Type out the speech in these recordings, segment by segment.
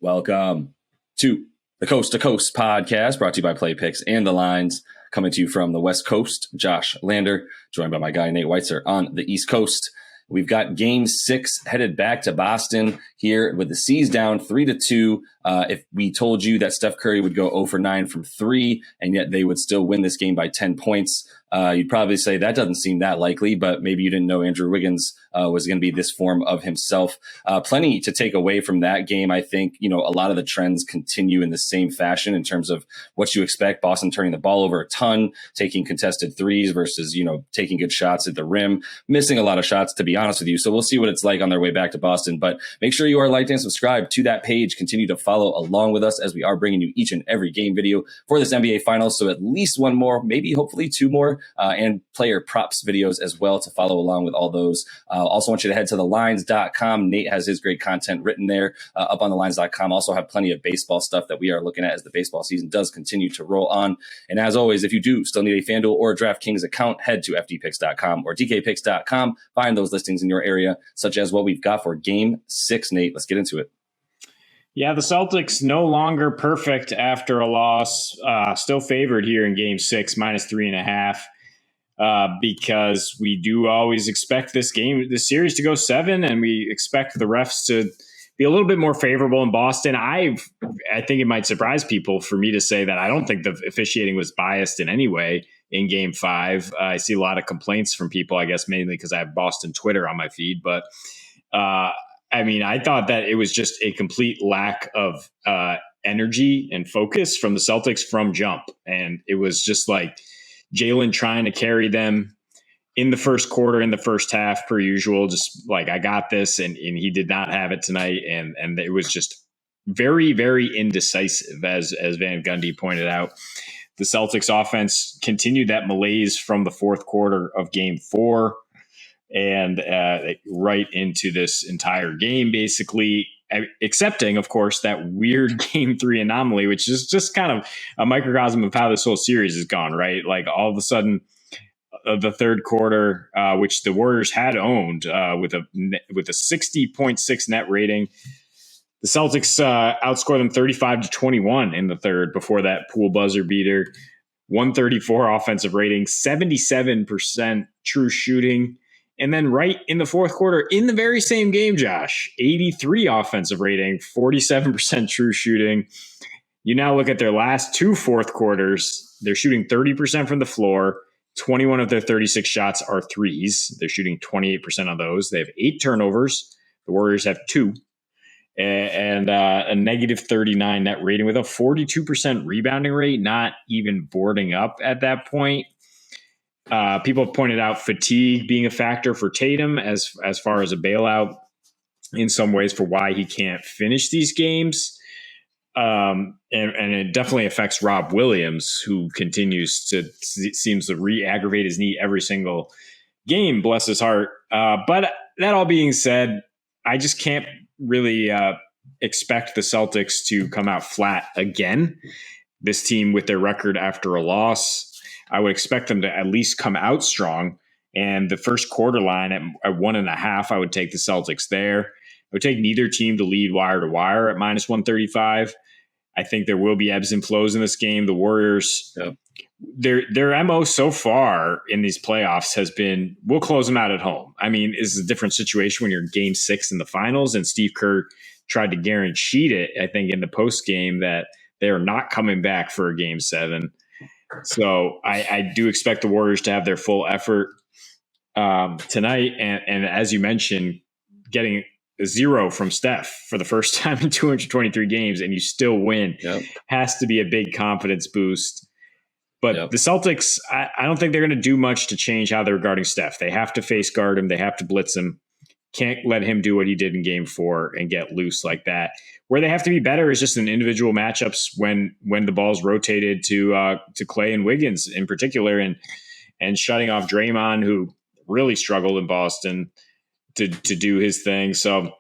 Welcome to the Coast to Coast podcast, brought to you by Play Picks and the Lines. Coming to you from the West Coast, Josh Lander, joined by my guy Nate Weitzer on the East Coast. We've got Game 6 headed back to Boston here with the C's down 3-2. If we told you that Steph Curry would go 0 for 9 from 3, and yet they would still win this game by 10 points, you'd probably say that doesn't seem that likely, but maybe you didn't know Andrew Wiggins was going to be this form of himself. Plenty to take away from that game. I think, a lot of the trends continue in the same fashion in terms of what you expect. Boston turning the ball over a ton, taking contested threes versus, taking good shots at the rim, missing a lot of shots, to be honest with you. So we'll see what it's like on their way back to Boston, but make sure you are liked and subscribed to that page. Continue to follow along with us as we are bringing you each and every game video for this NBA Finals. So at least one more, maybe hopefully two more, and player props videos as well to follow along with all those. Also want you to head to thelines.com. Nate has his great content written there up on thelines.com. Also have plenty of baseball stuff that we are looking at as the baseball season does continue to roll on. And as always, if you do still need a FanDuel or a DraftKings account, head to fdpicks.com or dkpicks.com. Find those listings in your area, such as what we've got for Game 6. Nate, let's get into it. Yeah, the Celtics no longer perfect after a loss. Still favored here in Game 6, -3.5. Because we do always expect this series to go 7, and we expect the refs to be a little bit more favorable in Boston. I think it might surprise people for me to say that I don't think the officiating was biased in any way in Game 5. I see a lot of complaints from people, I guess mainly because I have Boston Twitter on my feed, but I thought that it was just a complete lack of energy and focus from the Celtics from jump, and it was just like Jalen trying to carry them in the first quarter, in the first half, per usual, just like, I got this. And he did not have it tonight. And it was just very, very indecisive, as Van Gundy pointed out. The Celtics offense continued that malaise from the fourth quarter of Game 4 and right into this entire game, basically, accepting, of course, that weird Game 3 anomaly, which is just kind of a microcosm of how this whole series has gone, right? Like, all of a sudden, the third quarter, which the Warriors had owned with a 60.6 net rating, the Celtics outscored them 35-21 in the third before that pool buzzer beater. 134 offensive rating, 77% true shooting. And then right in the fourth quarter, in the very same game, Josh, 83 offensive rating, 47% true shooting. You now look at their last two fourth quarters. They're shooting 30% from the floor. 21 of their 36 shots are threes. They're shooting 28% of those. They have 8 turnovers. The Warriors have 2. And a -39 net rating with a 42% rebounding rate, not even boarding up at that point. People have pointed out fatigue being a factor for Tatum as far as a bailout in some ways for why he can't finish these games. And it definitely affects Rob Williams, who seems to re-aggravate his knee every single game, bless his heart. But that all being said, I just can't really expect the Celtics to come out flat again. This team, with their record after a loss, I would expect them to at least come out strong. And the first quarter line at 1.5, I would take the Celtics there. I would take neither team to lead wire to wire at -135. I think there will be ebbs and flows in this game. The Warriors, their MO so far in these playoffs has been, we'll close them out at home. I mean, it's a different situation when you're in Game 6 in the finals, and Steve Kerr tried to guarantee it, I think, in the post game, that they're not coming back for a Game 7. So I do expect the Warriors to have their full effort tonight. And as you mentioned, getting a 0 from Steph for the first time in 223 games and you still win has to be a big confidence boost. But the Celtics, I don't think they're going to do much to change how they're guarding Steph. They have to face guard him. They have to blitz him. Can't let him do what he did in Game 4 and get loose like that. Where they have to be better is just in individual matchups when the ball's rotated to Clay and Wiggins in particular, and shutting off Draymond, who really struggled in Boston to do his thing. So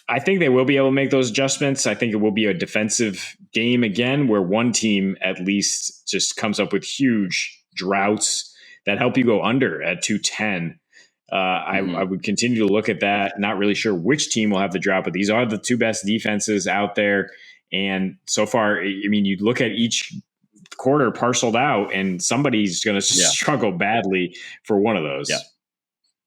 I think they will be able to make those adjustments. I think it will be a defensive game again, where one team at least just comes up with huge droughts that help you go under at 210. I would continue to look at that. Not really sure which team will have the drop, but these are the two best defenses out there. And so far, I mean, you look at each quarter parceled out, and somebody's going to struggle badly for one of those.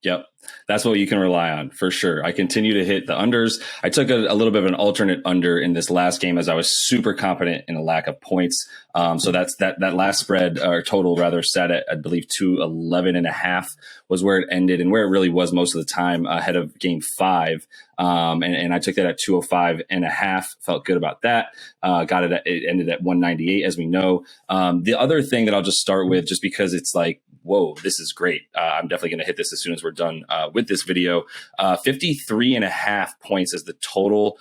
Yep. That's what you can rely on for sure. I continue to hit the unders. I took a little bit of an alternate under in this last game as I was super confident in a lack of points. So that's that last spread or total rather set at, I believe 211.5 was where it ended and where it really was most of the time ahead of game 5. And I took that at 205.5. Felt good about that. It ended at 198 as we know. The other thing that I'll just start with, just because it's like, whoa, this is great. I'm definitely going to hit this as soon as we're done with this video. 53.5 points is the total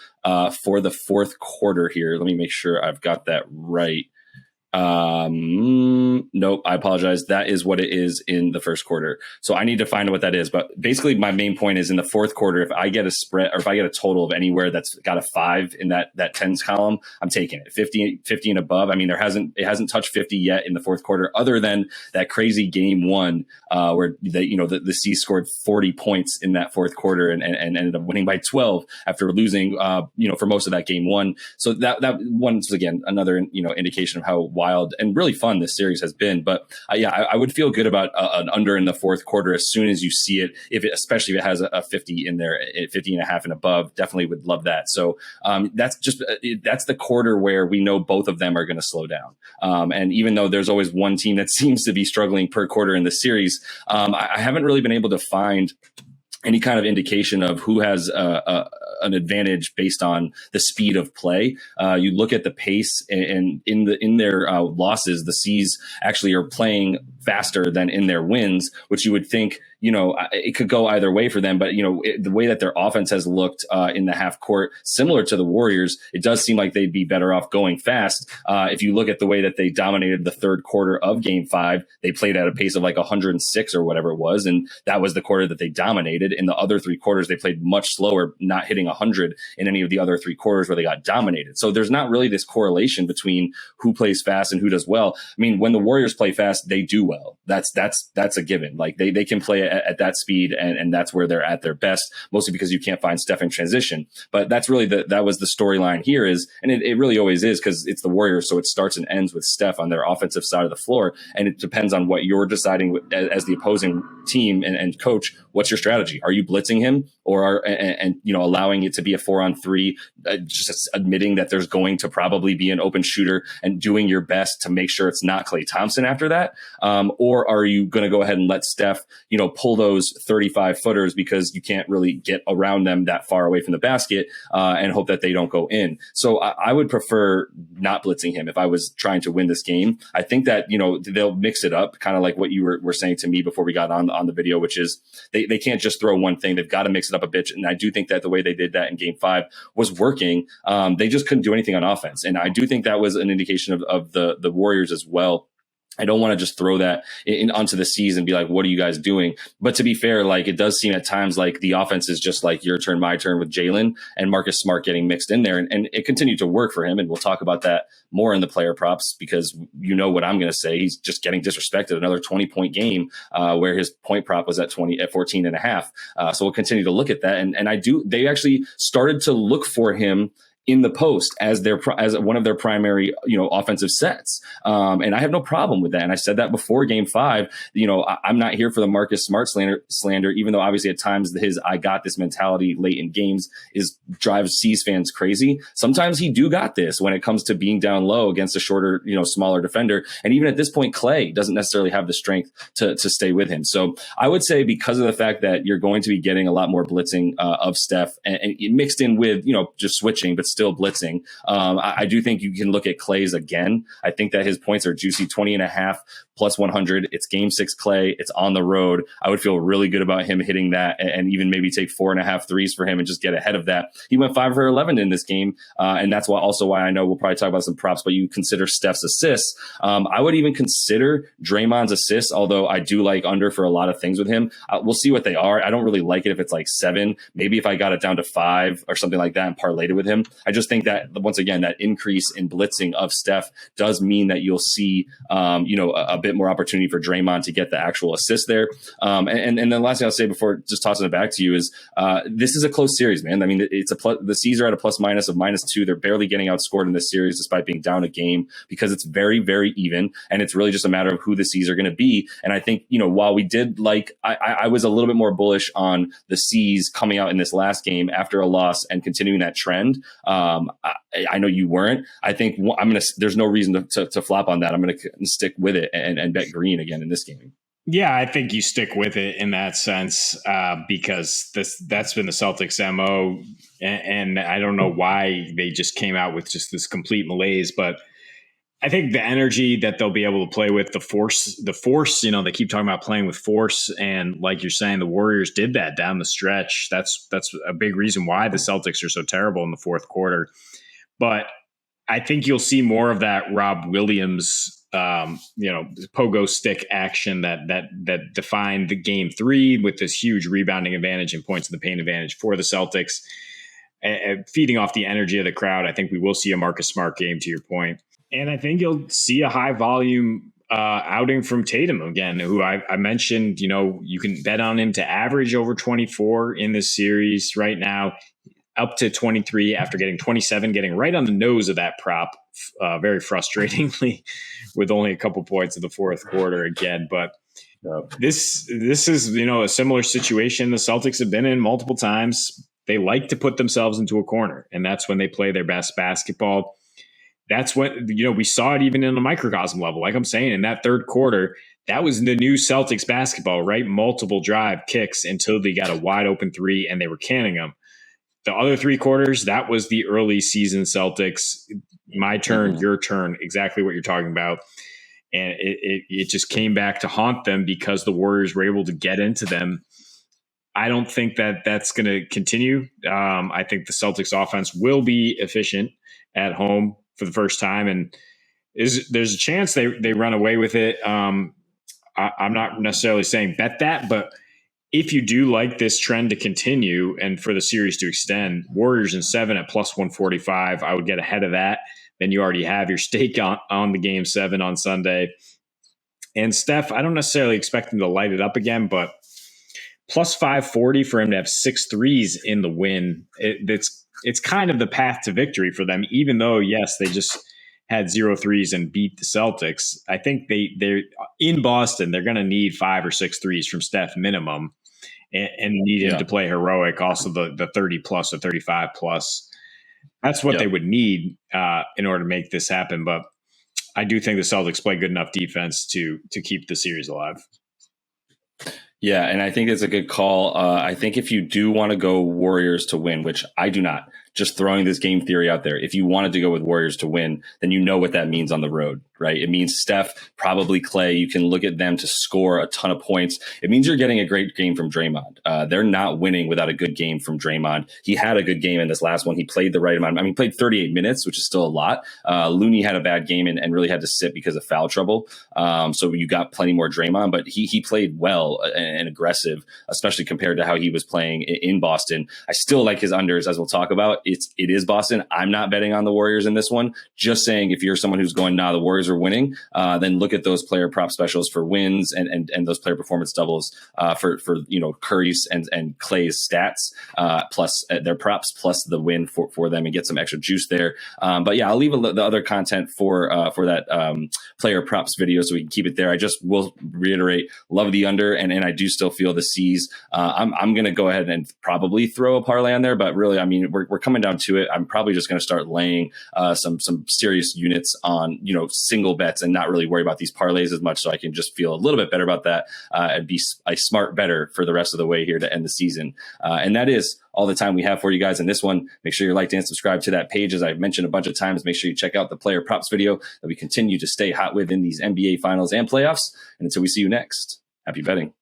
for the fourth quarter here. Let me make sure I've got that right. Nope, I apologize. That is what it is in the first quarter. So I need to find out what that is. But basically my main point is in the fourth quarter, if I get a spread or if I get a total of anywhere that's got a 5 in that tens column, I'm taking it 50 and above. I mean, it hasn't touched 50 yet in the fourth quarter, other than that crazy game 1, where the C's scored 40 points in that fourth quarter and ended up winning by 12 after losing, for most of that game 1. So that one's again, another, indication of how wild and really fun this series has been. But I would feel good about an under in the fourth quarter as soon as you see it, especially if it has a 50 in there, 50.5 and above. Definitely would love that. So that's the quarter where we know both of them are going to slow down. And even though there's always one team that seems to be struggling per quarter in the series, I haven't really been able to find any kind of indication of who has an advantage based on the speed of play. You look at the pace, and in their losses, the C's actually are playing faster than in their wins, which you would think, it could go either way for them. But, the way that their offense has looked in the half court, similar to the Warriors, it does seem like they'd be better off going fast. If you look at the way that they dominated the third quarter of game 5, they played at a pace of like 106 or whatever it was. And that was the quarter that they dominated. In the other 3 quarters, they played much slower, not hitting 100 in any of the other 3 quarters where they got dominated. So there's not really this correlation between who plays fast and who does well. I mean, when the Warriors play fast, they do well. That's a given. Like they can play at that speed, and that's where they're at their best, mostly because you can't find Steph in transition. But that's really that was the storyline here and it really always is, because it's the Warriors. So it starts and ends with Steph on their offensive side of the floor. And it depends on what you're deciding as the opposing team and coach. What's your strategy? Are you blitzing him, or allowing it to be a 4-on-3, just admitting that there's going to probably be an open shooter and doing your best to make sure it's not Klay Thompson after that? Or are you going to go ahead and let Steph, pull those 35 footers because you can't really get around them that far away from the basket, and hope that they don't go in? So I would prefer not blitzing him if I was trying to win this game. I think that, they'll mix it up, kind of like what you were saying to me before we got on the video, which is they can't just throw one thing. They've got to mix it up a bit. And I do think that the way they did that in game 5 was working. They just couldn't do anything on offense. And I do think that was an indication of the Warriors as well. I don't want to just throw that onto the C's and be like, what are you guys doing? But to be fair, like, it does seem at times like the offense is just like your turn, my turn with Jalen and Marcus Smart getting mixed in there. And it continued to work for him. And we'll talk about that more in the player props, because what I'm going to say. He's just getting disrespected. Another 20-point game where his point prop was at 14.5. So we'll continue to look at that. And they actually started to look for him in the post as one of their primary, offensive sets. And I have no problem with that. And I said that before game 5, I'm not here for the Marcus Smart slander, even though obviously at times his I got this mentality late in games drives C's fans crazy. Sometimes he do got this when it comes to being down low against a shorter, smaller defender. And even at this point, Klay doesn't necessarily have the strength to stay with him. So I would say, because of the fact that you're going to be getting a lot more blitzing of Steph and mixed in with, just switching, but still blitzing. I do think you can look at Klay's again. I think that his points are juicy, 20.5 plus 100. It's game 6 Klay. It's on the road. I would feel really good about him hitting that, and even maybe take 4.5 threes for him and just get ahead of that. He went 5 for 11 in this game. And that's why I know we'll probably talk about some props, but you consider Steph's assists. I would even consider Draymond's assists, although I do like under for a lot of things with him. We'll see what they are. I don't really like it if it's like 7. Maybe if I got it down to 5 or something like that and parlayed it with him, I just think that once again, that increase in blitzing of Steph does mean that you'll see, a bit more opportunity for Draymond to get the actual assist there. And the last thing I'll say before just tossing it back to you is this is a close series, man. I mean, the C's are at a plus minus of -2. They're barely getting outscored in this series despite being down a game because it's very, very even. And it's really just a matter of who the C's are going to be. And I think, while we did I was a little bit more bullish on the C's coming out in this last game after a loss and continuing that trend. I know you weren't. I think there's no reason to flop on that. I'm going to stick with it and bet green again in this game. Yeah, I think you stick with it in that sense because that's been the Celtics' MO. And I don't know why they just came out with just this complete malaise, but I think the energy that they'll be able to play with, the force, they keep talking about playing with force. And like you're saying, the Warriors did that down the stretch. That's a big reason why the Celtics are so terrible in the fourth quarter. But I think you'll see more of that Rob Williams, pogo stick action that defined the game 3 with this huge rebounding advantage and points in the paint advantage for the Celtics. Feeding off the energy of the crowd, I think we will see a Marcus Smart game, to your point. And I think you'll see a high volume outing from Tatum again, who I mentioned, you can bet on him to average over 24 in this series right now, up to 23 after getting 27, getting right on the nose of that prop, very frustratingly, with only a couple points in the fourth quarter again. But this is, a similar situation the Celtics have been in multiple times. They like to put themselves into a corner, and that's when they play their best basketball. That's what, we saw it even in a microcosm level. Like I'm saying, in that third quarter, that was the new Celtics basketball, right? Multiple drive kicks until they got a wide open 3 and they were canning them. The other 3 quarters, that was the early season Celtics. My turn, your turn, exactly what you're talking about. And it just came back to haunt them because the Warriors were able to get into them. I don't think that's going to continue. I think the Celtics offense will be efficient at home for the first time. And there's a chance they run away with it. I'm not necessarily saying bet that, but if you do like this trend to continue and for the series to extend, Warriors in 7 at plus 145, I would get ahead of that. Then you already have your stake on the game 7 on Sunday. And Steph, I don't necessarily expect him to light it up again, but plus 540 for him to have 6 threes in the win. It's kind of the path to victory for them, even though, yes, they just had 0 threes and beat the Celtics. I think they're in Boston. They're going to need 5 or 6 threes from Steph minimum and need him to play heroic. Also the 30 plus or 35 plus. That's what they would need in order to make this happen. But I do think the Celtics play good enough defense to keep the series alive. Yeah, and I think it's a good call. I think if you do want to go Warriors to win, which I do not, just throwing this game theory out there, if you wanted to go with Warriors to win, then you know what that means on the road, right? It means Steph, probably Clay. You can look at them to score a ton of points. It means you're getting a great game from Draymond. They're not winning without a good game from Draymond. He had a good game in this last one. He played the right amount. I mean, he played 38 minutes, which is still a lot. Looney had a bad game and really had to sit because of foul trouble. So you got plenty more Draymond, but he played well and aggressive, especially compared to how he was playing in Boston. I still like his unders, as we'll talk about. It is Boston. I'm not betting on the Warriors in this one. Just saying, if you're someone who's going, the Warriors are winning, then look at those player prop specials for wins and those player performance doubles for Curry's and Clay's stats plus their props plus the win for them and get some extra juice there. But yeah, I'll leave the other content for that player props video so we can keep it there. I just will reiterate, love the under, and I do still feel the C's. I'm going to go ahead and probably throw a parlay on there, but really, I mean, we're coming down to it. I'm probably just going to start laying some serious units on single bets and not really worry about these parlays as much, so I can just feel a little bit better about that and be a smart better for the rest of the way here to end the season. And that is all the time we have for you guys in this one. Make sure you like and subscribe to that page. As I've mentioned a bunch of times, make sure you check out the player props video that we continue to stay hot with in these NBA finals and playoffs. And until we see you next, happy betting.